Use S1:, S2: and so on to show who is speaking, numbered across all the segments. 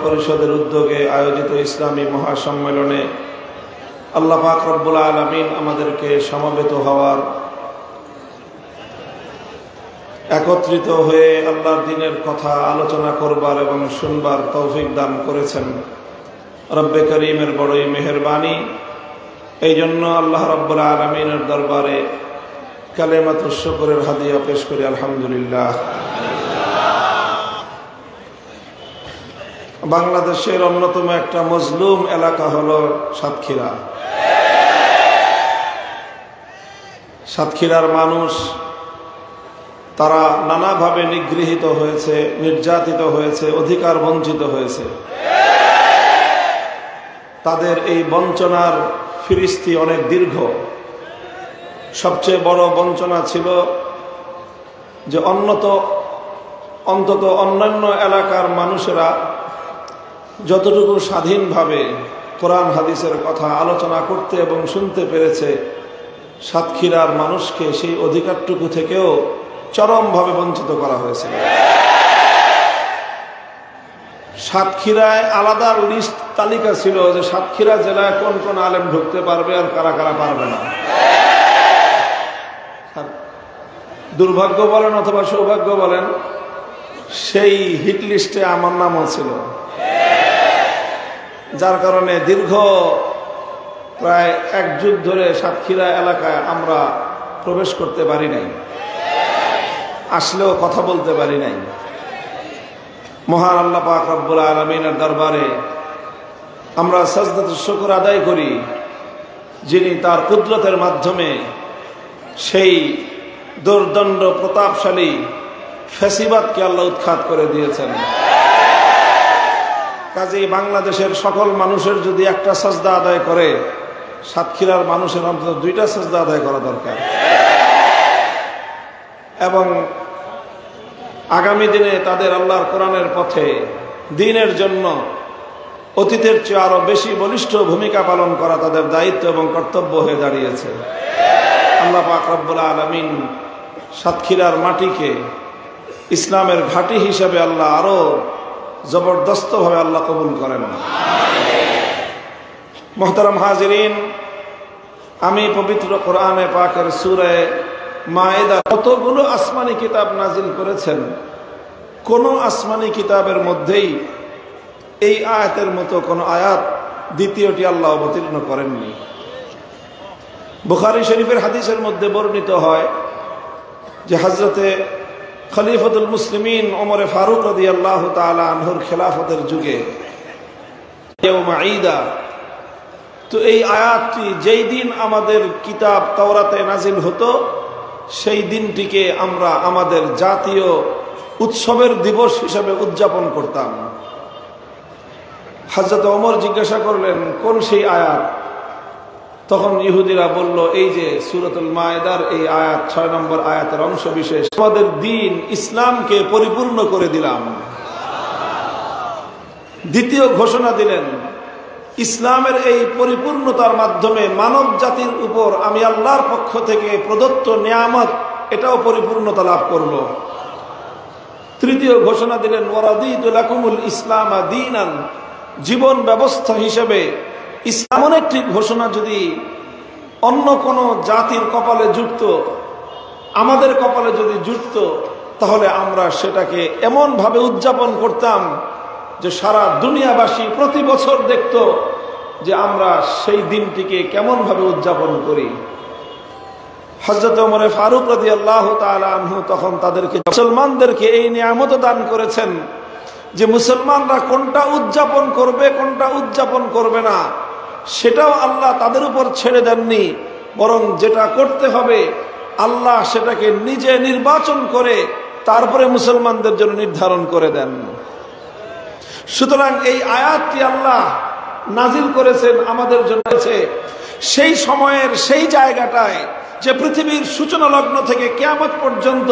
S1: পরিষদের উদ্যোগে আয়োজিত ইসলামী মহাসম্মেলনে আল্লাহ পাক রব্বুল আলামিন আমাদেরকে সমবেত হওয়ার, একত্রিত হয়ে আল্লাহর দ্বীনের কথা আলোচনা করবার এবং শুনবার তৌফিক দান করেছেন। রব্বে করিমের বড়ই মেহেরবানি। এই জন্য আল্লাহ রব্বুল আলামিনের দরবারে কালেমাতুশ শুকরের হাদিয়া পেশ করি আলহামদুলিল্লাহ। বাংলাদেশের অন্যতম একটা মজলুম এলাকা হলো সাতক্ষীরা। সাতক্ষীরার মানুষ তারা নানাভাবে নিগৃহীত হয়েছে, নির্যাতিত হয়েছে, অধিকার বঞ্চিত হয়েছে। তাদের এই বঞ্চনার ফিরিস্তি অনেক দীর্ঘ। সবচেয়ে বড় বঞ্চনা ছিল যে অন্তত অন্যান্য এলাকার মানুষেরা যতটুকু স্বাধীনভাবে কোরআন হাদিসের কথা আলোচনা করতে এবং শুনতে পেরেছে, সাতক্ষীরার মানুষকে সেই অধিকারটুকু থেকেও চরমভাবে বঞ্চিত করা হয়েছিল। সাতক্ষীরায় আলাদা লিস্ট তালিকা ছিল যে সাতক্ষীরা জেলায় কোন কোন আলেম ঢুকতে পারবে আর কারা কারা পারবে না। দুর্ভাগ্য বলেন অথবা সৌভাগ্য বলেন, সেই হিট লিস্টে আমার নামও ছিল, যার কারণে দীর্ঘ প্রায় এক যুগ ধরে সাতক্ষীরা এলাকায় আমরা প্রবেশ করতে পারি নাই, আসলেও কথা বলতে পারি নাই। মহান আল্লাহ পাক রব্বুল আলামিনের দরবারে আমরা সাজদাতুশ শুকর আদায় করি, যিনি তার কুদরতের মাধ্যমে সেই দুর্দণ্ড প্রতাপশালী ফ্যাসিবাদকে আল্লাহ উৎখাত করে দিয়েছেন। কাজেই বাংলাদেশের সকল মানুষের যদি একটা সাজদা আদায় করে, সাতক্ষীরার মানুষের অন্তত দুইটা সাজদা আদায় করা দরকার। এবং আগামী দিনে তাদের আল্লাহর কোরআনের পথে দ্বীনের জন্য অতীতের চেয়ে আরো বেশি বলিষ্ঠ ভূমিকা পালন করা তাদের দায়িত্ব এবং কর্তব্য হয়ে দাঁড়িয়েছে। আল্লাহ পাক রব্বুল আলামিন সাতক্ষীরার মাটিকে ইসলামের ঘাঁটি হিসেবে আল্লাহ আরো জবরদস্তভাবে আল্লাহ কবুল করেন। মুহতারাম হাজিরিন, আমি পবিত্র কোরআনে পাকের সূরা মায়েদা কতগুলো আসমানি কিতাব নাজিল করেছেন, কোন আসমানি কিতাবের মধ্যেই এই আয়াতের মতো কোন আয়াত দ্বিতীয়টি আল্লাহ অবতীর্ণ করেননি। বুখারী শরীফের হাদিসের মধ্যে বর্ণিত হয় যে হযরতে খলিফাতুল মুসলিমিন ওমরে ফারুক রাদিয়াল্লাহু তাআলা আনহুর খেলাফতের যুগে ইয়াউমা ঈদা, তো এই আয়াতটি যেই দিন আমাদের কিতাব তাওরাতে নাজিল হতো, সেই দিনটিকে আমরা আমাদের জাতীয় উৎসবের দিবস হিসেবে উদযাপন করতাম। হযরত ওমর জিজ্ঞাসা করলেন, কোন সেই আয়াত? তখন ইহুদিরা বলল, এই যে সূরাতুল মায়েদার এই আয়াত, 6 নম্বর আয়াতের অংশ বিশেষ, আমাদের দ্বীন ইসলামকে পরিপূর্ণ করে দিলাম। দ্বিতীয় ঘোষণা দিলেন, ইসলামের এই পরিপূর্ণতার মাধ্যমে মানব জাতির উপর আমি আল্লাহর পক্ষ থেকে প্রদত্ত নিয়ামত, এটাও পরিপূর্ণতা লাভ করল। তৃতীয় ঘোষণা দিলেন, ওয়ারাদিতু লাকুমুল ইসলাম দীনান, জীবন ব্যবস্থা হিসেবে ইসলাম একটি ঘোষণা যদি অন্য কোন জাতির কপালে জুটত, আমাদের কপালে যদি জুটত, তাহলে আমরা সেটাকে এমন ভাবে উদযাপন করতাম যে সারা দুনিয়াবাসী প্রতি বছর দেখত যে আমরা সেই দিনটিকে কেমন ভাবে উদযাপন করি। হযরত ওমর ফারুক রাদিয়াল্লাহু তাআলা আনহু তখন তাদেরকে, মুসলমানদেরকে এই নিয়ামত দান করেছেন যে মুসলমানরা কোনটা উদযাপন করবে কোনটা উদযাপন করবে না সেটাও আল্লাহ তাদের উপর ছেড়ে দেননি, বরং যেটা করতে হবে আল্লাহ সেটাকে নিজে নির্বাচন করে তারপরে মুসলমানদের জন্য নির্ধারণ করে দেন। সুতরাং এই আয়াতটি আল্লাহ নাজিল করেছেন আমাদের জন্য সেই সময়ের সেই জায়গাটায়, যে পৃথিবীর সূচনা লগ্ন থেকে কিয়ামত পর্যন্ত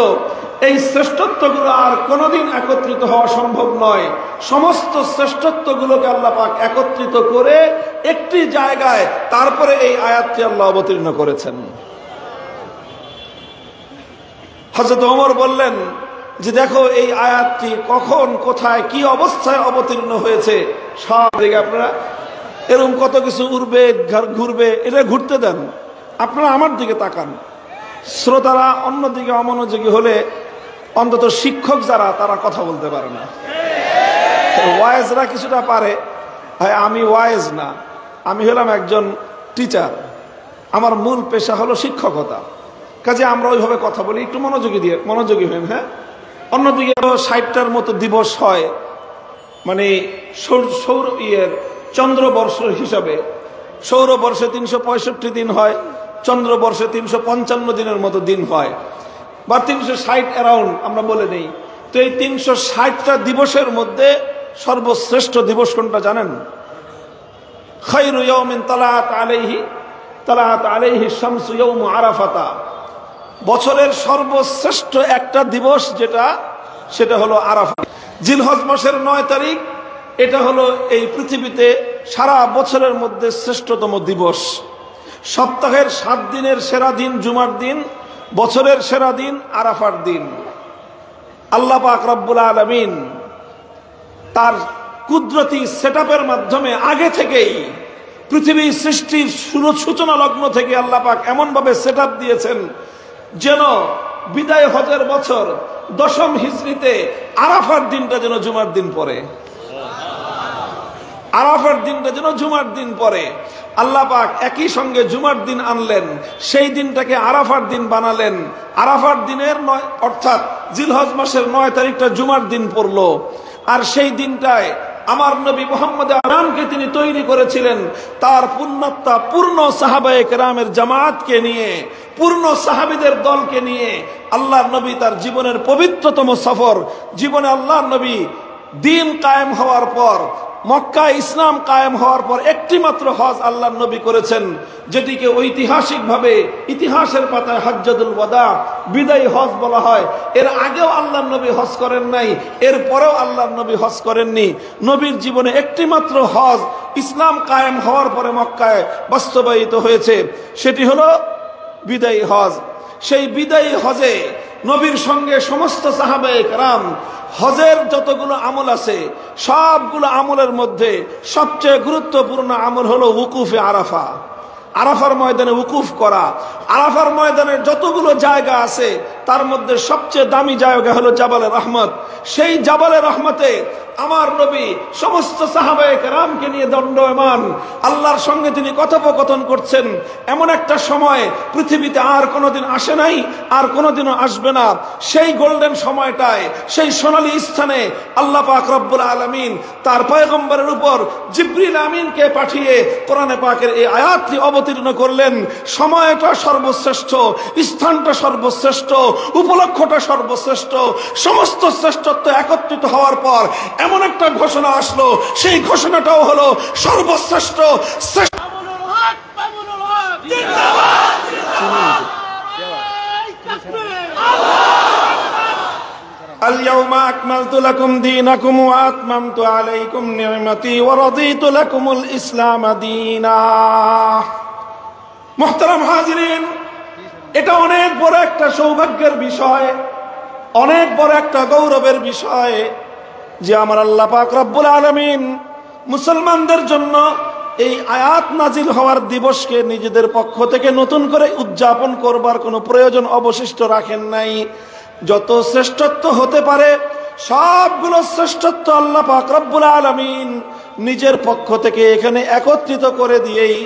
S1: এই শ্রেষ্ঠত্বগুলো আর কোনোদিন একত্রিত হওয়া সম্ভব নয়। সমস্ত শ্রেষ্ঠত্বগুলোকে আল্লাহ পাক একত্রিত করে একটি জায়গায় তারপরে এই আয়াতটি আল্লাহ অবতীর্ণ করেছেন। হযরত ওমর বললেন যে দেখো এই আয়াতটি কখন কোথায় কি অবস্থায় অবতীর্ণ হয়েছে সব দিকে আপনারা এরকম কত কিছু উড়বে ঘুরবে, এটা ঘুরতে দেন, আপনারা আমার দিকে তাকান। শ্রোতারা অন্যদিকে অমনোযোগী হলে অন্তত শিক্ষক যারা তারা কথা বলতে পারে না, ওয়াইজরা কিছুটা পারে। আমি ওয়াইজ না, আমি হলাম একজন টিচার, আমার মূল পেশা হলো শিক্ষকতা, কাজে আমরা ওইভাবে কথা বলি, একটু মনোযোগী হন। হ্যাঁ, অন্যদিকে 60টার মতো দিবস হয়, মানে সৌর চন্দ্রবর্ষ হিসাবে সৌরবর্ষে 365 দিন হয়, চন্দ্রবর্ষে 355 দিনের মতো দিন হয়, বা 360 অ্যারাউন্ড আমরা বলে নেই। তো এই 360টা দিবসের মধ্যে সর্বশ্রেষ্ঠ দিবস কোনটা জানেন? খায়রু ইয়াউমিন তালাআত আলাইহি শামসু ইয়াউমু আরাফাতা। বছরের সর্বশ্রেষ্ঠ একটা দিবস যেটা, সেটা হলো আরাফা। জিলহজ মাসের 9 তারিখ, এটা হলো এই পৃথিবীতে সারা বছরের মধ্যে শ্রেষ্ঠতম দিবস। সপ্তাহের 7 দিনের সেরা দিন জুমার দিন, বছরের সেরা দিন আরাফার দিন। আল্লাহ পাক রব্বুল আলামিন তার কুদরতি সেটআপের মাধ্যমে আগে থেকেই পৃথিবী সৃষ্টির সূচনা লগ্ন থেকে আল্লাহ পাক এমন ভাবে সেটআপ দিয়েছেন যেন বিদায় হজের বছর 10ম হিজরিতে আরাফার দিনটা যেন জুমার দিন পড়ে, আরাফার দিনটা যেন জুমার দিন পড়ে। আল্লাহ পাক একই সঙ্গে জুমার দিন আনলেন, সেই দিনটাকে আরাফার দিন বানালেন। আরাফার দিনের অর্থাৎ জিলহজ মাসের 9 তারিখটা জুমার দিন পড়লো। আর সেই দিনটায় আমার নবী মুহাম্মদ আরামকে তিনি তৈরি করেছিলেন তার পুণ্যাত্মা পূর্ণ সাহাবায়ে কেরামের জামাতকে নিয়ে, পূর্ণ সাহাবীদের দলকে নিয়ে। আল্লাহর নবী তার জীবনের পবিত্রতম সফর, জীবনে আল্লাহর নবী দিন কায়েম হওয়ার পর, মক্কা ইসলাম কায়েম হওয়ার পর একটি মাত্র হজ আল্লাহর নবী করেছেন, যেটিকে ঐতিহাসিকভাবে ইতিহাসের পাতায় হজ্জাতুল ওয়াদা, বিদায়ী হজ বলা হয়। এর আগেও আল্লাহর নবী হজ করেন নাই, এর পরেও আল্লাহর নবী হজ করেননি। নবীর জীবনে একটি মাত্র হজ ইসলাম কায়েম হওয়ার পরে মক্কায় বাস্তবায়িত হয়েছে, সেটি হলো বিদায়ী হজ। সেই বিদায়ী হজে নবীর সঙ্গে সমস্ত সাহাবায়ে কেরাম হজের যতগুলো আমল আছে সবগুলো আমলের মধ্যে সবচেয়ে গুরুত্বপূর্ণ আমল হলো উকুফে আরাফা, আরাফার ময়দানে উকুফ করা। আরাফার ময়দানের যতগুলো জায়গা আছে তার মধ্যে সবচেয়ে দামি জায়গা হলো জাবালে রহমত। সেই জাবালে রহমতে আমার নবী সমস্ত সাহাবায়ে কেরামকে নিয়ে দণ্ডায়মান, আল্লাহর সঙ্গে তিনি কথোপকথন করছেন। এমন একটা সময় পৃথিবীতে আর কোনোদিন আসে নাই, আর কোনোদিনও আসবে না। সেই গোল্ডেন সময়টায়, সেই সোনালী স্থানে আল্লাহ পাক রব্বুল আলামিন তার পয়গম্বরের উপর জিবরিল আমিনকে পাঠিয়ে কোরআনে পাকের এই আয়াতটি অবতীর্ণ করলেন। সময়টা সর্বশ্রেষ্ঠ, স্থানটা সর্বশ্রেষ্ঠ, উপলক্ষটা সর্বশ্রেষ্ঠ। সমস্ত শ্রেষ্ঠত্ব একত্রিত হওয়ার পর এমন একটা ঘোষণা আসলো, সেই ঘোষণাটাও হলো সর্বশ্রেষ্ঠ। اليوم أكملت لكم دينكم وأتممت عليكم نعمتي ورضيت لكم الإسلام دينا। মুহতারাম হাজিরিন, এটা অনেক বড় একটা সৌভাগ্যের বিষয়, অনেক বড় একটা গৌরবের বিষয় যে আমার আল্লাহ পাক রব্বুল আলামিন মুসলমানদের জন্য এই আয়াত নাজিল হওয়ার দিবসকে নিজেদের পক্ষ থেকে নতুন করে উদযাপন করবার কোনো প্রয়োজন অবশিষ্ট রাখেন নাই। যত শ্রেষ্ঠত্ব হতে পারে সবগুলো শ্রেষ্ঠত্ব আল্লাহ পাক রব্বুল আলামিন নিজের পক্ষ থেকে এখানে একত্রিত করে দিয়েই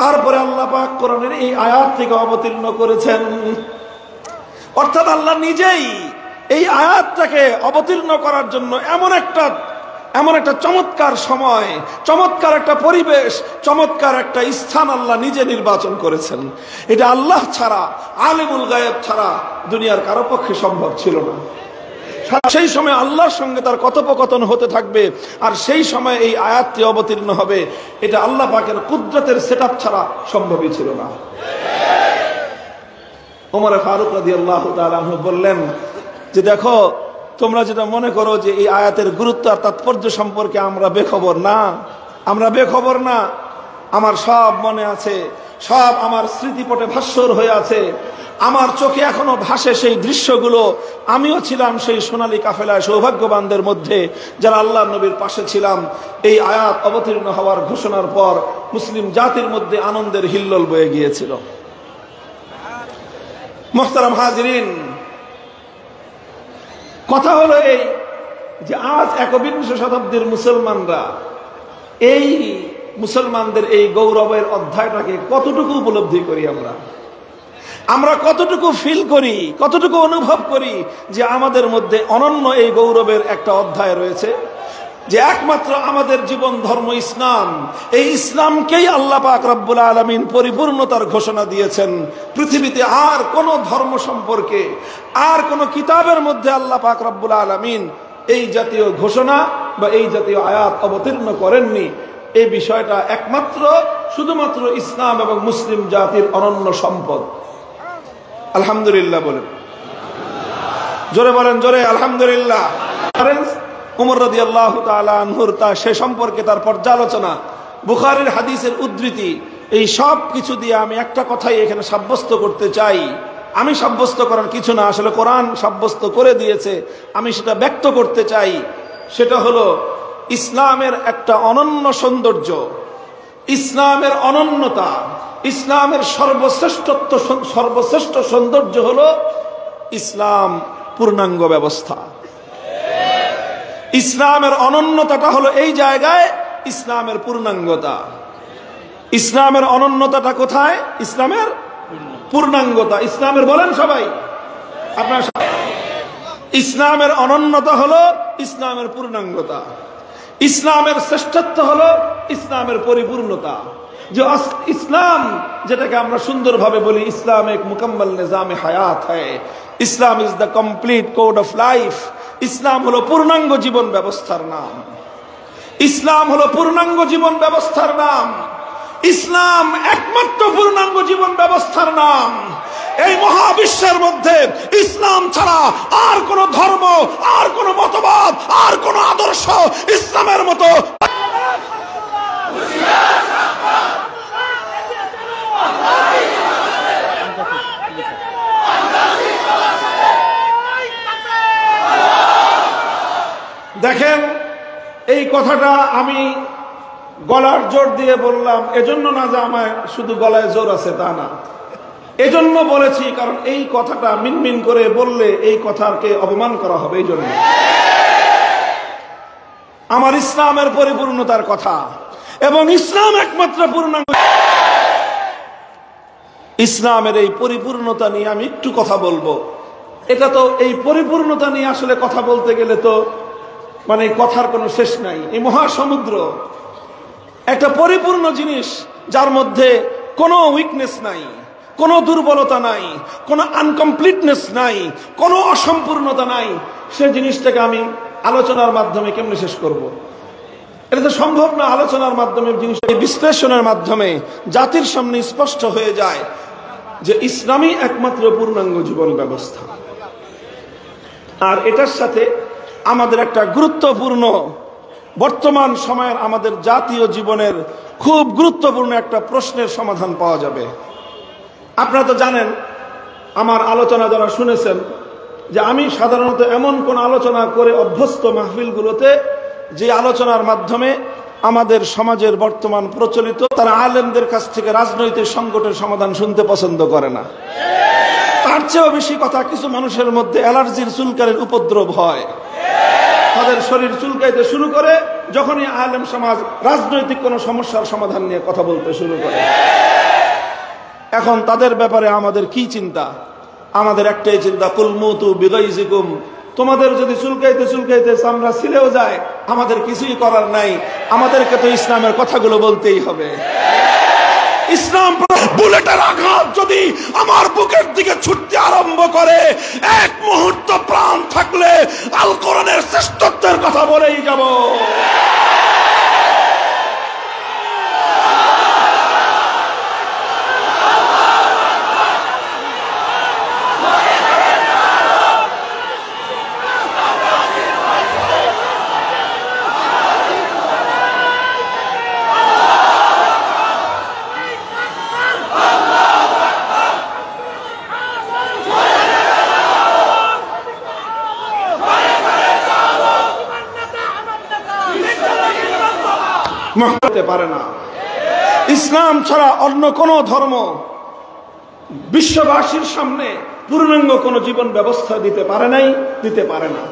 S1: তারপরে আল্লাহ পাক কোরআনের এই আয়াত থেকে অবতীর্ণ করেছেন। অর্থাৎ আল্লাহ নিজেই এই আয়াতটাকে অবতীর্ণ করার জন্য এমন একটা চমৎকার সময়, চমৎকার একটা পরিবেশ, চমৎকার একটা স্থান আল্লাহ নিজে নির্বাচন করেছেন। এটা আল্লাহ ছাড়া, আলিমুল গায়েব ছাড়া দুনিয়ার কারো পক্ষে সম্ভব ছিল না। সেই সময় আল্লাহর সঙ্গে তার কথোপকথন হতে থাকবে, আর সেই সময় এই আয়াতটি অবতীর্ণ হবে। এটা আল্লাহ পাকের কুদরতের সেটআপ ছাড়া সম্ভবই ছিল না। ওমর ফারুক রাদিয়াল্লাহু তাআলা আনহু বললেন যে দেখো, তোমরা যেটা মনে করো যে এই আয়াতের গুরুত্ব আর তাৎপর্য সম্পর্কে আমরা বেখবর না, আমরা বেখবর না। আমার সব মনে আছে সব আমার স্মৃতিপটে ভাস্বর হয়ে আছে। আমার চোখে এখনো ভাসে সেই দৃশ্যগুলো। আমিও ছিলাম সেই সোনালী কাফেলায়, সৌভাগ্যবানদের মধ্যে যারা আল্লাহ নবীর পাশে ছিলাম। এই আয়াত অবতীর্ণ হওয়ার ঘোষণার পর মুসলিম জাতির মধ্যে আনন্দের হিল্লোল বয়ে গিয়েছিল। মোহতারাম হাজিরিন, কথা হলো এই যে আজ 21 শতাব্দীর মুসলমানরা এই মুসলমানদের এই গৌরবের অধ্যায়টাকে কতটুকু উপলব্ধি করি, আমরা কতটুকু ফিল করি, কতটুকু অনুভব করি যে আমাদের মধ্যে অনন্য এই গৌরবের একটা অধ্যায় রয়েছে, যে একমাত্র আমাদের জীবন ধর্ম ইসলাম। এই ইসলামকেই আল্লাহ পাক রব্বুল আলামিন পরিপূর্ণতার ঘোষণা দিয়েছেন। পৃথিবীতে আর কোন ধর্ম সম্পর্কে আর কোন কিতাবের মধ্যে আল্লাহ পাক রব্বুল আলামিন এই জাতীয় ঘোষণা বা এই জাতীয় আয়াত অবতীর্ণ করেননি। এই বিষয়টা একমাত্র শুধুমাত্র ইসলাম এবং মুসলিম জাতির অনন্য সম্পদ। আলহামদুলিল্লাহ বলেন, জোরে বলেন, জোরে আলহামদুলিল্লাহ। উমর রাদিয়াল্লাহু তাআলা আনহুর সে সম্পর্কে তার পর্যালোচনা, বুখারীর হাদিসের উদ্ধৃতি, এই সব কিছু দিয়ে আমি একটা কথাই এখানে সাব্যস্ত করতে চাই। আমি সাব্যস্ত করার কিছু না, আসলে কোরআন সাব্যস্ত করে দিয়েছে। আমি সেটা ব্যক্ত করতে চাই। সেটা হলো ইসলামের একটা অনন্য সৌন্দর্য, ইসলামের অনন্যতা, ইসলামের সর্বশ্রেষ্ঠ সৌন্দর্য হলো ইসলাম পূর্ণাঙ্গ ব্যবস্থা। ইসলামের অনন্যতাটা হলো এই জায়গায়, ইসলামের পূর্ণাঙ্গতা। ইসলামের অনন্যতাটা কোথায়? ইসলামের পূর্ণাঙ্গতা। ইসলামের বলেন সবাই, আপনার ইসলামের অনন্যতা হলো ইসলামের পূর্ণাঙ্গতা। ইসলামের শ্রেষ্ঠত্ব হলো ইসলামের পরিপূর্ণতা। যে ইসলাম, যেটাকে আমরা সুন্দরভাবে বলি ইসলাম এক মুকম্মল নিজামে হায়াত হ্যায়, Islam is the complete code of life. ইসলাম হলো পূর্ণাঙ্গ জীবন ব্যবস্থার নাম। ইসলাম হলো পূর্ণাঙ্গ জীবন ব্যবস্থার নাম। ইসলাম একমাত্র পূর্ণাঙ্গ জীবন ব্যবস্থার নাম। এই মহাবিশ্বের মধ্যে ইসলাম ছাড়া আর কোন ধর্ম, আর কোন মতবাদ, আর কোন আদর্শ ইসলামের মতো দেখেন। এই কথাটা আমি গলার জোর দিয়ে বললাম এজন্য না যে আমার শুধু গলায় জোর আছে তা না, এজন্য বলেছি কারণ এই কথাটা মিনমিন করে বললে এই কথাকে অপমান করা হবে। এই জন্য আমার ইসলামের পরিপূর্ণতার কথা, এবং ইসলাম একমাত্র পূর্ণাঙ্গ। ইসলামের এই পরিপূর্ণতা নিয়ে আমি একটু কথা বলবো। এটা তো এই পরিপূর্ণতা নিয়ে আসলে কথা বলতে গেলে তো মানে কথার কোনো শেষ নাই। এই মহাসমুদ্র একটা পরিপূর্ণ জিনিস, যার মধ্যে কোনো উইকনেস নাই, কোনো দুর্বলতা নাই, কোনো আনকমপ্লিটনেস নাই, কোনো অসম্পূর্ণতা নাই। সে জিনিসটাকে আমি আলোচনার মাধ্যমে কেমনে শেষ করব? এটা তো সম্ভব না। আলোচনার মাধ্যমে জিনিসটা বিশ্লেষণের মাধ্যমে জাতির সামনে স্পষ্ট হয়ে যায় যে ইসলামই একমাত্র পূর্ণাঙ্গ জীবন ব্যবস্থা। আর এটার সাথে আমাদের একটা গুরুত্বপূর্ণ, বর্তমান সময়ের আমাদের জাতীয় জীবনের খুব গুরুত্বপূর্ণ একটা প্রশ্নের সমাধান পাওয়া যাবে। আপনারা তো জানেন, আমার আলোচনা যারা শুনেছেন, যে আমি সাধারণত এমন কোন আলোচনা করে অভ্যস্ত মাহফিলগুলোতে যে আলোচনার মাধ্যমে আমাদের সমাজের বর্তমান প্রচলিত তারা আলেমদের কাছ থেকে রাজনৈতিক সংকটের সমাধান শুনতে পছন্দ করে না। তার চেয়েও বেশি কথা, কিছু মানুষের মধ্যে অ্যালার্জির চুলকানির উপদ্রব হয়, তাদের শরীর চুলকাইতে শুরু করে যখনই আলেম সমাজ রাজনৈতিক কোন সমস্যার সমাধান নিয়ে কথা বলতে শুরু করে। এখন তাদের ব্যাপারে আমাদের কি চিন্তা? আমাদের একটাই চিন্তা, কুল মুতু বিগাইজিকুম। তোমাদের যদি চুলকাইতে চুলকাইতে চামড়া ছিলেও যায়, আমাদের কিছুই করার নাই, আমাদেরকে তো ইসলামের কথাগুলো বলতেই হবে। ইসলাম বুলেটের আঘাত যদি আমার বুকের দিকে ছুটতে আরম্ভ করে, এক মুহূর্ত প্রাণ থাকলে আল কোরআনের শ্রেষ্ঠত্বের কথা বলেই যাব। হতে পারে না। ইসলাম ছাড়া অন্য কোন ধর্ম বিশ্ববাসীর সামনে পূর্ণাঙ্গ কোন জীবন ব্যবস্থা দিতে পারে নাই, দিতে পারে না।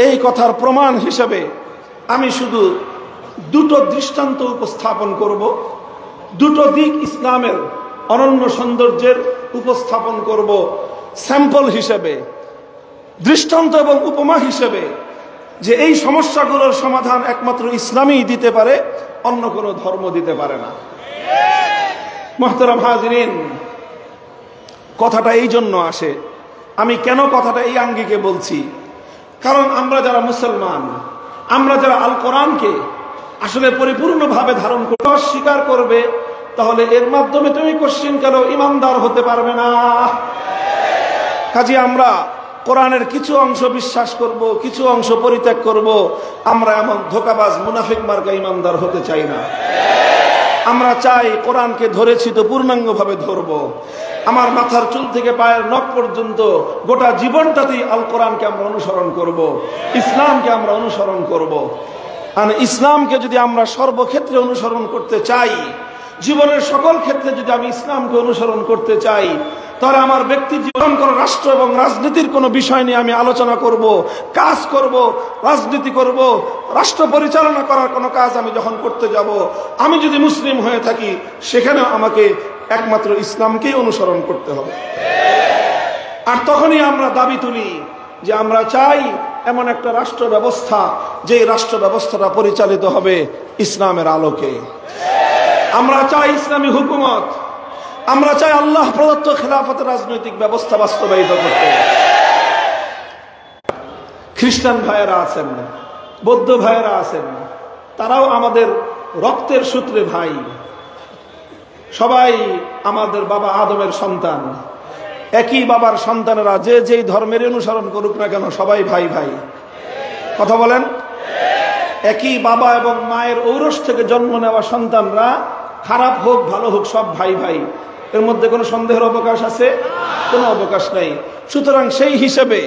S1: এই কথার প্রমাণ হিসেবে আমি শুধু দুটো দৃষ্টান্ত উপস্থাপন করব, দুটো দিক ইসলামের অনন্য সৌন্দর্যের উপস্থাপন করব স্যাম্পল হিসেবে, দৃষ্টান্ত এবং উপমা হিসেবে, যে এই সমস্যাগুলোর সমাধান একমাত্র ইসলামই দিতে পারে, অন্য কোনো ধর্ম দিতে পারে না। মুহতারাম হাজিরিন, কথাটা এই জন্য আসে, আমি কেন কথাটা এই আঙ্গিকে বলছি, কারণ আমরা যারা মুসলমান, আমরা যারা আল কোরআনকে আসলে পরিপূর্ণভাবে ধারণ করে স্বীকার করবে, তাহলে এর মাধ্যমে তুমি কোশ্চিন কেন ইমানদার হতে পারবে না। কাজে আমরা কোরআনের কিছু অংশ বিশ্বাস করব, কিছু অংশ পরিত্যাগ করব। আমরা এমন ধোঁকাবাজ মুনাফিক মার্কা ইমানদার হতে চাই না। আমরা চাই কোরআনকে ধরেছি তো পূর্ণাঙ্গভাবে ধরবো। আমার মাথার চুল থেকে পায়ের নখ পর্যন্ত গোটা জীবনটাতেই আল কোরআনকে আমরা অনুসরণ করব, ইসলামকে আমরা অনুসরণ করব। আর ইসলামকে যদি আমরা সর্বক্ষেত্রে অনুসরণ করতে চাই, জীবনের সকল ক্ষেত্রে যদি আমি ইসলামকে অনুসরণ করতে চাই, তাহলে আমার ব্যক্তি জীবন কোন রাষ্ট্র এবং রাজনীতির কোনো বিষয় নিয়ে আমি আলোচনা করব, কাজ করব, রাজনীতি করব, রাষ্ট্র পরিচালনা করার কোনো কাজ আমি যখন করতে যাব, আমি যদি মুসলিম হয়ে থাকি, সেখানে আমাকে একমাত্র ইসলামকেই অনুসরণ করতে হবে। আর তখনই আমরা দাবি তুলি যে আমরা চাই এমন একটা রাষ্ট্র ব্যবস্থা, যে রাষ্ট্র ব্যবস্থাটা পরিচালিত হবে ইসলামের আলোকে। আমরা চাই ইসলামী হুকুমত, আমরা চাই আল্লাহ প্রদত্ত খেলাফতের রাজনৈতিক ব্যবস্থা বাস্তবায়িত করতে। খ্রিস্টান ভাইয়েরা আছেন, বৌদ্ধ ভাইয়েরা আছেন, তারাও আমাদের রক্তের সূত্রে ভাই। সবাই আমাদের বাবা আদমের সন্তান, একই বাবার সন্তানেরা যে যেই ধর্মের অনুসরণ করুক না কেন, সবাই ভাই ভাই। কথা বলেন? একই বাবা এবং মায়ের ঔরস থেকে জন্ম নেওয়া সন্তানরা, খারাপ হোক ভালো হোক, সব ভাই ভাই। এর মধ্যে কোনো সন্দেহের অবকাশ আছে? কোনো অবকাশ নেই। সুতরাং সেই হিসেবে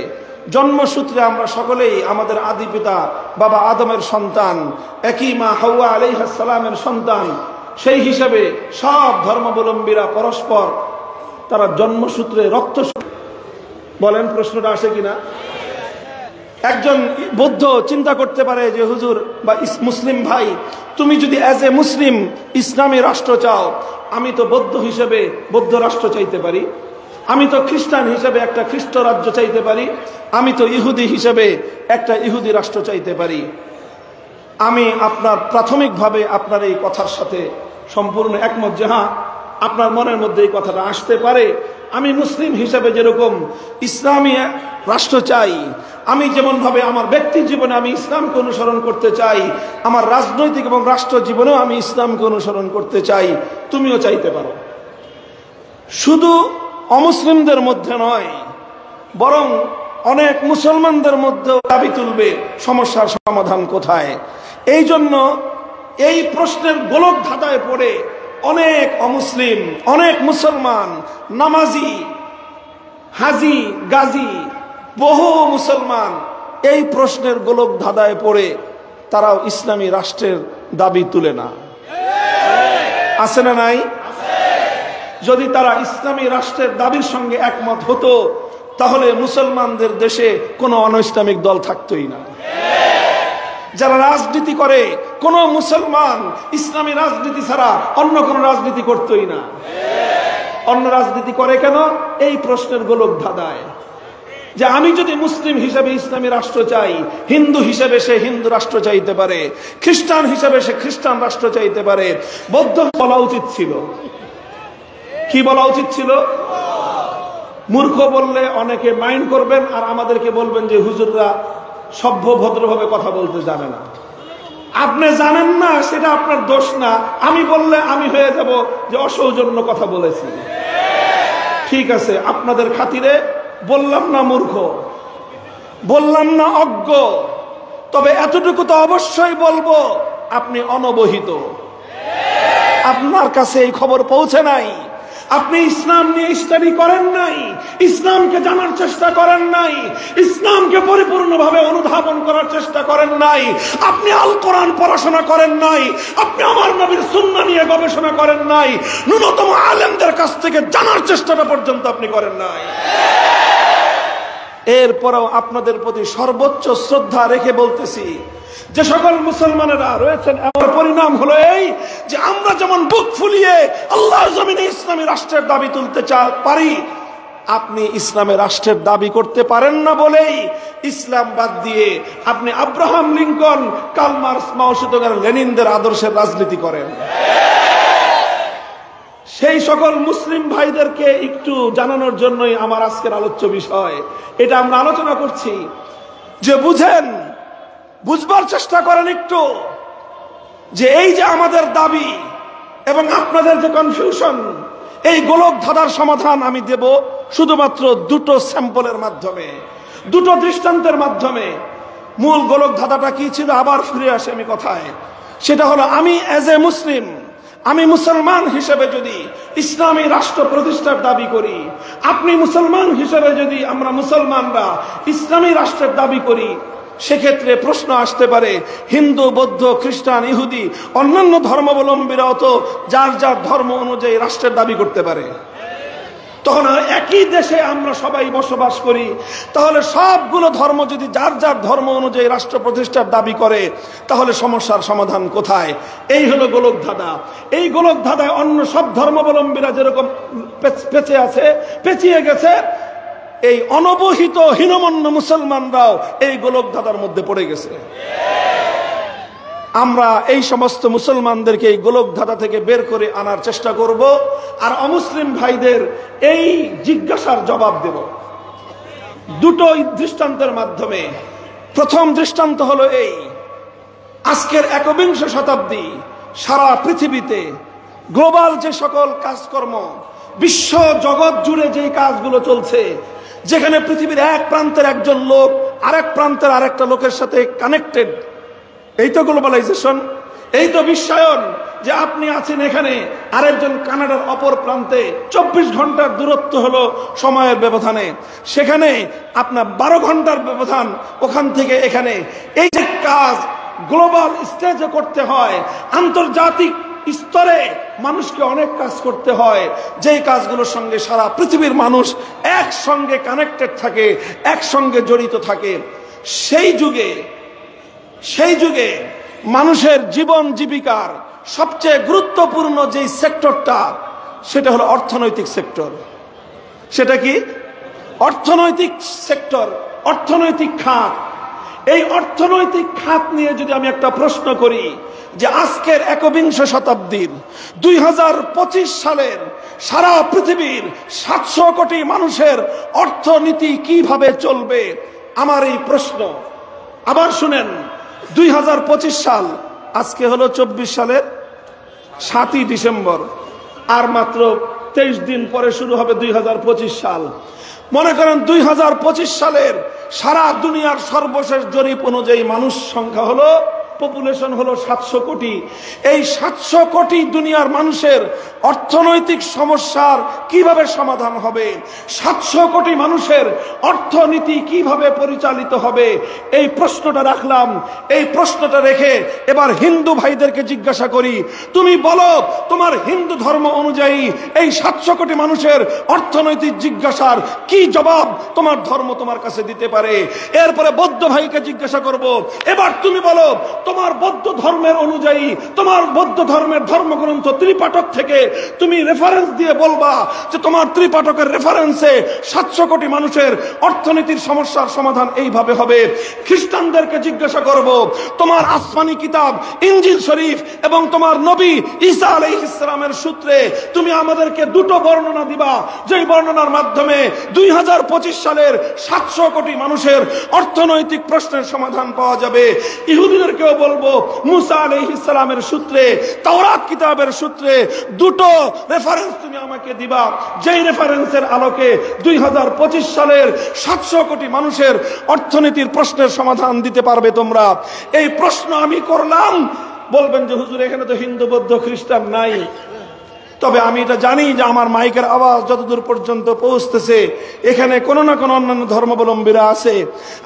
S1: জন্মসূত্রে আমরা সকলেই আমাদের আদি পিতা বাবা আদমের সন্তান, একই মা হাওয়া আলাইহিস সালামের সন্তান। সেই হিসেবে সব ধর্মাবলম্বীরা পরস্পর তারা জন্মসূত্রে রক্ত। বলেন, প্রশ্নটা আসে কিনা? একজন বৌদ্ধ চিন্তা করতে পারে যে হুজুর বা মুসলিম ভাই, তুমি যদি অ্যাজ এ মুসলিম ইসলামী রাষ্ট্র চাও, আমি তো বৌদ্ধ হিসেবে বৌদ্ধ রাষ্ট্র চাইতে পারি, আমি তো খ্রিস্টান হিসেবে একটা খ্রিস্ট রাজ্য চাইতে পারি, আমি তো ইহুদি হিসেবে একটা ইহুদি রাষ্ট্র চাইতে পারি। আমি আপনার প্রাথমিকভাবে আপনার এই কথার সাথে সম্পূর্ণ একমত যে হ্যাঁ, আপনার মনের মধ্যে এই কথাটা আসতে পারে। আমি মুসলিম হিসেবে যেরকম ইসলামী রাষ্ট্র চাই, আমি যেমন ভাবে আমার ব্যক্তি জীবনে আমি ইসলামকে অনুসরণ করতে চাই, আমার রাজনৈতিক এবং রাষ্ট্র জীবনেও আমি ইসলামকে অনুসরণ করতে চাই, তুমিও চাইতে পারো। শুধু অমুসলিমদের মধ্যে নয়, বরং অনেক মুসলমানদের মধ্যেও দাবি তুলবে সমস্যার সমাধান কোথায়। এই জন্য এই প্রশ্নের গোলক ধাঁধায় পড়ে অনেক অমুসলিম, অনেক মুসলমান, নামাজি, হাজি, গাজী, বহু মুসলমান এই প্রশ্নের গোলক ধাঁধায় পড়ে তারাও ইসলামী রাষ্ট্রের দাবি তুলে না। আছে না নাই? যদি তারা ইসলামী রাষ্ট্রের দাবির সঙ্গে একমত হতো, তাহলে মুসলমানদের দেশে কোনো অনৈসলামিক দল থাকতোই না। যারা রাজনীতি করে, কোন মুসলমান ইসলামী রাজনীতি ছাড়া অন্য কোন রাজনীতি করতোই না। অন্য রাজনীতি করে কেন? এই প্রশ্নের গোলক ধাঁধায় যে আমি যদি মুসলিম হিসেবে ইসলামী রাষ্ট্র চাই, হিন্দু হিসেবে সে হিন্দু রাষ্ট্র চাইতে পারে, খ্রিস্টান হিসেবে সে খ্রিস্টান রাষ্ট্র চাইতে পারে। বৌদ্ধ বলা উচিত ছিল, কি বলা উচিত ছিল? মূর্খ বললে অনেকে মাইন্ড করবেন, আর আমাদেরকে বলবেন যে হুজুররা সভ্য ভদ্রভাবে কথা বলতে জানে না। আপনি জানেন না, সেটা আপনার দোষ না। আমি বললে আমি হয়ে যাব যে অসৌজন্য কথা বলেছি। ঠিক আছে, আপনাদের খাতিরে বললাম না মূর্খ, বললাম না অজ্ঞ, তবে এতটুকু তো অবশ্যই বলবো, আপনি অনবহিত, আপনার কাছে এই খবর পৌঁছে নাই। আপনি ইসলাম নিয়ে স্টাডি করেন নাই, ইসলামকে জানার চেষ্টা করেন নাই, ইসলামকে পরিপূর্ণভাবে অনুধাবন করার চেষ্টা করেন নাই, আপনি আল কোরআন পড়াশোনা করেন নাই, আপনি আমার নবীর সুন্নাহ নিয়ে গবেষণা করেন নাই, ন্যূনতম আলেমদের কাছ থেকে জানার চেষ্টাটা পর্যন্ত আপনি করেন নাই। এরপরেও আপনাদের প্রতি সর্বোচ্চ শ্রদ্ধা রেখে বলতেছি, যে সকল মুসলমানেরা রয়েছেন, এর পরিণাম হলো এই যে আমরা যেমন বুক ফুলিয়ে আল্লাহর জমিনে ইসলামী রাষ্ট্রের দাবি তুলতে পারি, আপনি ইসলামের রাষ্ট্রের দাবি করতে পারেন না বলেই ইসলাম বাদ দিয়ে আপনি আব্রাহাম লিঙ্কন, কার্ল মার্কস, মাও সেতুং, লেনিনদের আদর্শের রাজনীতি করেন। সেই সকল মুসলিম ভাইদেরকে একটু জানানোর জন্যই আমার আজকের আলোচ্য বিষয়। এটা আমরা আলোচনা করছি যে বুঝেন, বুঝবার চেষ্টা করেন একটু, যে এই যে আমাদের দাবি এবং আপনাদের যে কনফিউশন, এই গোলক ধাঁধার সমাধান আমি দেব শুধুমাত্র দুটো স্যাম্পলের মাধ্যমে, দুটো দৃষ্টান্তের মাধ্যমে। মূল গোলক ধাঁধাটা কি ছিল, আবার ফিরে আসে আমি কথায়। সেটা হলো, আমি অ্যাজ এ মুসলিম, আমি মুসলমান হিসেবে যদি ইসলামী রাষ্ট্র প্রতিষ্ঠার দাবি করি, আপনি মুসলমান হিসেবে যদি আমরা মুসলমানরা ইসলামী রাষ্ট্রের দাবি করি, সেক্ষেত্রে প্রশ্ন আসতে পারে, হিন্দু, বৌদ্ধ, খ্রিস্টান, ইহুদি, অন্যান্য ধর্মাবলম্বীরাও তো যার যার ধর্ম অনুযায়ী রাষ্ট্রের দাবি করতে পারে। তখন একই দেশে আমরা সবাই বসবাস করি, তাহলে সবগুলো ধর্ম যদি যার যার ধর্ম অনুযায়ী রাষ্ট্র প্রতিষ্ঠার দাবি করে, তাহলে সমস্যার সমাধান কোথায়? এই হলো গোলক ধাঁধা। এই গোলক ধাঁধায় অন্য সব ধর্মাবলম্বীরা যেরকম পেঁচিয়ে গেছে, এই অনবহিত হীনমন্য মুসলমানরাও এই গোলক ধাঁধার মধ্যে পড়ে গেছে। আমরা এই সমস্ত মুসলমানদেরকে এই গোলক ধাঁধা থেকে বের করে আনার চেষ্টা করব, আর অমুসলিম ভাইদের এই জিজ্ঞাসার জবাব দেব দুটো দৃষ্টান্তের মাধ্যমে। প্রথম দৃষ্টান্ত হলো এই, আজকের একবিংশ শতাব্দী সারা পৃথিবীতে গ্লোবাল যে সকল কাজকর্ম, বিশ্ব জগৎ জুড়ে যেই কাজগুলো চলছে, যেখানে পৃথিবীর এক প্রান্তের একজন লোক আরেক প্রান্তের আরেকটা লোকের সাথে কানেক্টেড, এই তো গ্লোবালাইজেশন, এই তো বিশ্বায়ন, যে আপনি আছেন এখানে, আরেকজন কানাডার অপর প্রান্তে, 24 ঘন্টার দূরত্ব হলো সময়ের ব্যবধানে, সেখানে আপনার 12 ঘন্টার ব্যবধান ওখান থেকে এখানে। এই যে কাজ গ্লোবাল স্টেজে করতে হয়, আন্তর্জাতিক স্তরে মানুষকে অনেক কাজ করতে হয়, যেই কাজগুলোর সঙ্গে সারা পৃথিবীর মানুষ একসঙ্গে কানেক্টেড থাকে, একসঙ্গে জড়িত থাকে। সেই যুগে মানুষের জীবন জীবিকার সবচেয়ে গুরুত্বপূর্ণ যেই সেক্টরটা, সেটা হলো অর্থনৈতিক সেক্টর। সেটা কি? অর্থনৈতিক সেক্টর, অর্থনৈতিক খাত। এই অর্থনৈতিক খাত নিয়ে যদি আমি একটা প্রশ্ন করি, যে আজকের একবিংশ শতাব্দীর 2025 সালের সারা পৃথিবীর 700 কোটি মানুষের অর্থনীতি কিভাবে চলবে, আমার এই প্রশ্ন। আবার শুনেন, 2025 সাল, আজকে হলো 24 সালের 7ই ডিসেম্বর, আর মাত্র 23 দিন পরে শুরু হবে 2025 সাল। মনে করেন 2025 সালের সারা দুনিয়ার সর্বশেষ জরিপ অনুযায়ী মানুষ সংখ্যা হলো, পপুলেশন হলো 700 কোটি। এই 700 কোটি দুনিয়ার মানুষের অর্থনৈতিক সমস্যার কিভাবে সমাধান হবে, 700 কোটি মানুষের অর্থনীতি কিভাবে পরিচালিত হবে, এই প্রশ্নটা রাখলাম। এই প্রশ্নটা রেখে এবার হিন্দু ভাইদেরকে জিজ্ঞাসা করি, তুমি বলো তোমার হিন্দু ধর্ম অনুযায়ী এই 700 কোটি মানুষের অর্থনৈতিক জিজ্ঞাসার কি জবাব তোমার ধর্ম তোমার কাছে দিতে পারে। এরপরে বৌদ্ধ ভাইকে জিজ্ঞাসা করব, এবার তুমি বলো তোমার বৌদ্ধ ধর্মের অনুযায়ী, তোমার বৌদ্ধ ধর্মের ধর্মগ্রন্থ ত্রিপাঠক থেকে তুমি রেফারেন্স দিয়ে বলবা যে তোমার ত্রিপাঠকের রেফারেন্সে 700 কোটি মানুষের অর্থনীতির সমস্যার সমাধান এইভাবে হবে। খ্রিস্টানদেরকে জিজ্ঞাসা করব, তোমার আসমানি কিতাব ইনজিল শরীফ এবং তোমার নবী ঈসা আলাইহিস সালামের সূত্রে তুমি আমাদেরকে দুটো বর্ণনা দিবা, যেই বর্ণনার মাধ্যমে 2025 সালের 700 কোটি মানুষের অর্থনৈতিক প্রশ্নের সমাধান পাওয়া যাবে। ইহুদিদেরকেও বলবো, মুসা আলাইহিস সালামের সূত্রে, তাওরাত কিতাবের সূত্রে দুটো রেফারেন্স তুমি আমাকে দিবা, যেই রেফারেন্সের আলোকে 2025 সালের 700 কোটি মানুষের অর্থনীতির প্রশ্নের সমাধান দিতে পারবে তোমরা। এই প্রশ্ন আমি করলাম, বলবেন যে হুজুর এখানে তো হিন্দু, বৌদ্ধ, খ্রিস্টান নাই, তবে আমি এটা জানি যে আমার মাইকের আওয়াজ যতদূর পর্যন্ত পৌঁছতেছে এখানে কোনো না কোনো অন্যান্য ধর্মাবলম্বীরা আছে।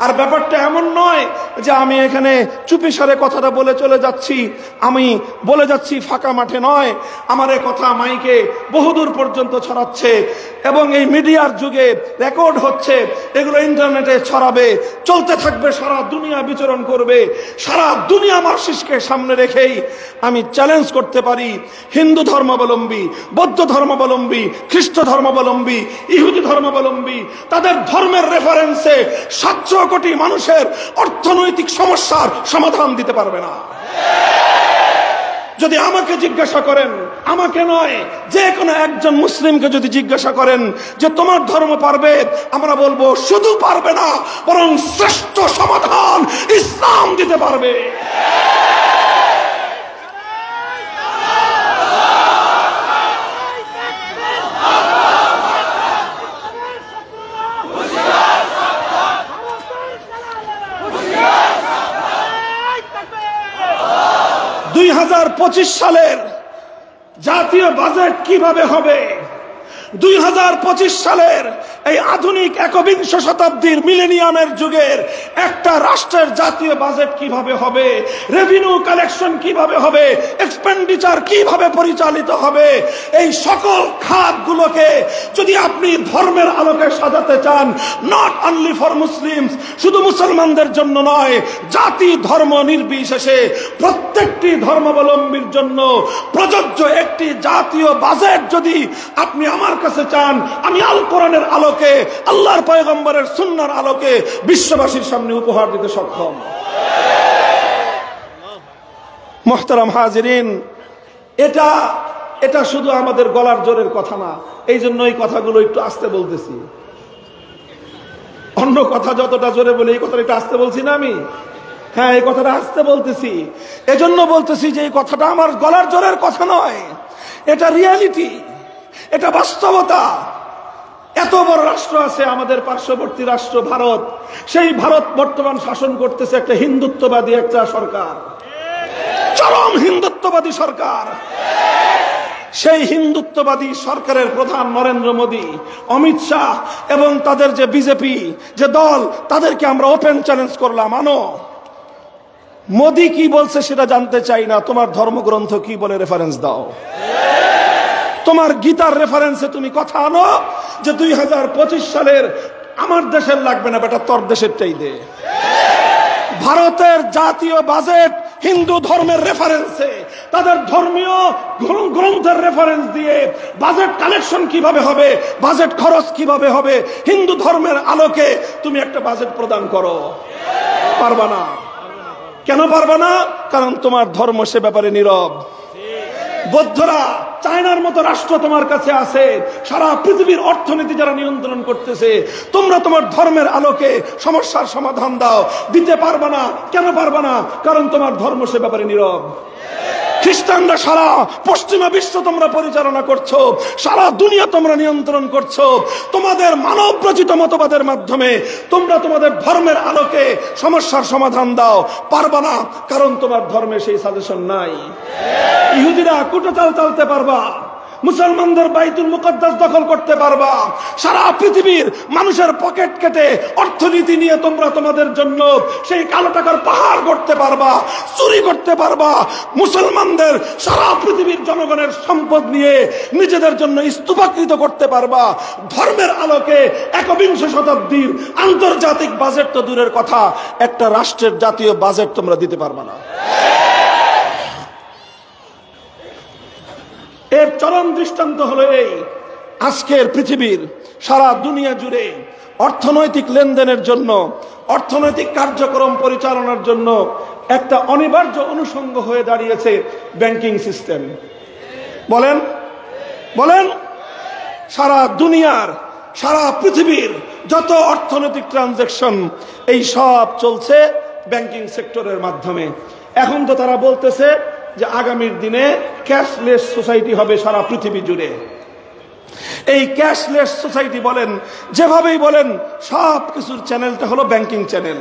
S1: আর ব্যাপারটা এমন নয় যে আমি এখানে চুপিসারে কথাটা বলে চলে যাচ্ছি, আমি বলে যাচ্ছি ফাঁকা মাঠে নয়। আমার এই কথা মাইকে বহুদূর পর্যন্ত ছড়াচ্ছে এবং এই মিডিয়ার যুগে রেকর্ড হচ্ছে, এগুলো ইন্টারনেটে ছড়াবে, চলতে থাকবে, সারা দুনিয়া বিচরণ করবে। সারা দুনিয়া মার্কসিস্টকে সামনে রেখেই আমি চ্যালেঞ্জ করতে পারি হিন্দু ধর্মাবলম্বী, বৌদ্ধ ধর্মাবলম্বী, খ্রিস্ট ধর্মাবলম্বী, ইহুদি ধর্মাবলম্বী, তাদের ধর্মের রেফারেন্সে 700 কোটি মানুষের অর্থনৈতিক সমস্যার সমাধান দিতে পারবে না। যদি আমাকে জিজ্ঞাসা করেন, আমাকে নয়, যে কোনো একজন মুসলিমকে যদি জিজ্ঞাসা করেন যে তোমার ধর্ম পারবে, আমরা বলবো শুধু পারবে না, বরং শ্রেষ্ঠ সমাধান ইসলাম দিতে পারবে। সালের জাতীয় বাজেট কিভাবে হবে, 2025 সালের এই আধুনিক একবিংশ শতাব্দীর মিলেনিয়ামের যুগের একটা রাষ্ট্রের জাতীয় বাজেট কিভাবে হবে, রেভিনিউ কালেকশন কিভাবে হবে, এক্সপেন্ডিচার কিভাবে পরিচালিত হবে, এই সকল খাতগুলোকে যদি আপনি ধর্মের আলোকে সাজাতে চান, নট অনলি ফর মুসলিমস, শুধু মুসলমানদের জন্য নয়, জাতি ধর্ম নির্বিশেষে প্রত্যেকটি ধর্মাবলম্বীর জন্য প্রযোজ্য একটি জাতীয় বাজেট যদি আপনি আমার কাছে চান, আমি আল কোরআনের আলোকে, আল্লাহর পয়গম্বরের সুন্নাহর আলোকে বিশ্ববাসীর সামনে উপহার দিতে সক্ষম। মুহতারাম হাজিরিন, এটা শুধু আমাদের গলার জোরের কথা না, এই জন্য এই কথাগুলো একটু আস্তে বলতেছি। অন্য কথা যতটা জোরে বলি, এই কথাটা একটু আস্তে বলছি না আমি? হ্যাঁ, এই কথাটা আস্তে বলতেছি। এজন্য বলতেছি যে এই কথাটা আমার গলার জোরের কথা নয়, এটা রিয়ালিটি, এটা বাস্তবতা। এত বড় রাষ্ট্র আছে আমাদের পার্শ্ববর্তী রাষ্ট্র ভারত, সেই ভারত বর্তমান শাসন করতেছে একটা হিন্দুত্ববাদী একটা সরকার, চরম হিন্দুত্ববাদী সরকার। সেই হিন্দুত্ববাদী সরকারের প্রধান নরেন্দ্র মোদী, অমিত শাহ এবং তাদের যে বিজেপি যে দল, তাদেরকে আমরা ওপেন চ্যালেঞ্জ করলাম, আনো মোদী কি বলছে সেটা জানতে চাই না, তোমার ধর্মগ্রন্থ কি বলে রেফারেন্স দাও। তোমার গীতার রেফারেন্সে তুমি কথা আনো যে 2025 সালের আমার দেশের লাগবে না, বেটা তোর দেশেরটাই দে। ভারতের জাতীয় বাজেট হিন্দু ধর্মের রেফারেন্সে, তাদের ধর্মীয় গ্রন্থের রেফারেন্স দিয়ে বাজেট কালেকশন কিভাবে হবে, বাজেট খরচ কিভাবে হবে, হিন্দু ধর্মের আলোকে তুমি একটা বাজেট প্রদান করো। পারবা না। কেন পারবা না? কারণ তোমার ধর্ম সে ব্যাপারে নীরব। বৌদ্ধরা, চায়নার মতো রাষ্ট্র তোমার কাছে আছে, সারা পৃথিবীর অর্থনীতি যারা নিয়ন্ত্রণ করতেছে, তোমরা তোমার ধর্মের আলোকে সমস্যার সমাধান দাও, দিতে পারবা না। কেন পারবা না? কারণ তোমার ধর্ম সে ব্যাপারে নীরব। খ্রিস্টানরা সারা পশ্চিমা বিশ্ব তোমরা পরিচালনা করছো, সারা দুনিয়া তোমরা নিয়ন্ত্রণ করছো, তোমাদের মানব রচিত মতবাদের মাধ্যমে তোমরা তোমাদের ধর্মের আলোকে সমস্যার সমাধান দাও। পারবা না, কারণ তোমার ধর্মে সেই সাজেশন নাই। ইহুদিরা কুটচাল চালতে পারবা, মুসলমানদের বাইতুল মুকদ্দাস দখল করতে পারবা, সারা পৃথিবীর মানুষের পকেট কেটে অর্থনীতি নিয়ে তোমরা তোমাদের জন্য সেই কালো টাকার পাহাড় করতে পারবা, চুরি করতে পারবা, মুসলমানদের সারা পৃথিবীর জনগণের সম্পদ নিয়ে নিজেদের জন্য স্তূপাকৃত করতে পারবা। ধর্মের আলোকে একবিংশ শতাব্দীর আন্তর্জাতিক বাজেট তো দূরের কথা, একটা রাষ্ট্রের জাতীয় বাজেট তোমরা দিতে পারবা না। এর চরম দৃষ্টান্ত হলো এই, আজকের পৃথিবীর সারা দুনিয়া জুড়ে অর্থনৈতিক লেনদেনের জন্য, অর্থনৈতিক কার্যক্রম পরিচালনার জন্য একটা অনিবার্য অনুষঙ্গ হয়ে দাঁড়িয়েছে ব্যাংকিং সিস্টেম। বলেন বলেন, সারা দুনিয়ার, সারা পৃথিবীর যত অর্থনৈতিক ট্রানজাকশন, এই সব চলছে ব্যাংকিং সেক্টরের মাধ্যমে। এখন তো তারা বলতেছে যে আগামীর দিনে ক্যাশলেস সোসাইটি হবে সারা পৃথিবী জুড়ে। এই ক্যাশলেস সোসাইটি বলেন, যেভাবেই বলেন, সব কিছুর চ্যানেলটা হলো ব্যাংকিং চ্যানেল।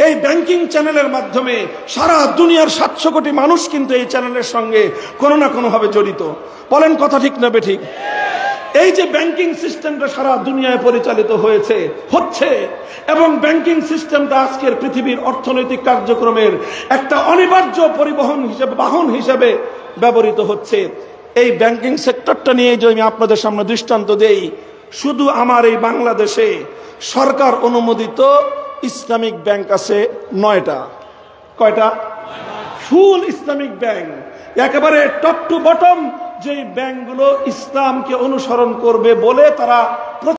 S1: এই ব্যাংকিং চ্যানেলের মাধ্যমে সারা দুনিয়ার 700 কোটি মানুষ কিন্তু এই চ্যানেলের সঙ্গে কোনো না কোনো ভাবে জড়িত। বলেন কথা ঠিক না বেঠিক? এই যে ব্যাংকিং সিস্টেমটা সারা দুনিয়ায় পরিচালিত হচ্ছে এবং ব্যাংকিং সিস্টেমটা আজকের পৃথিবীর অর্থনৈতিক কার্যক্রমের একটা অনিবার্য পরিবহন হিসেবে, বাহন হিসেবে ব্যবহৃত হচ্ছে। এই ব্যাংকিং সেক্টরটা নিয়ে যদি আমি আপনাদের সামনে দৃষ্টান্ত দেই, শুধু আমার এই বাংলাদেশে সরকার অনুমোদিত ইসলামিক ব্যাংক আছে 9টা। কয়টা? ফুল ইসলামিক ব্যাংক, একেবারে টপ টু বটম যে ব্যাংকগুলো ইসলামকে অনুসরণ করবে বলে তারা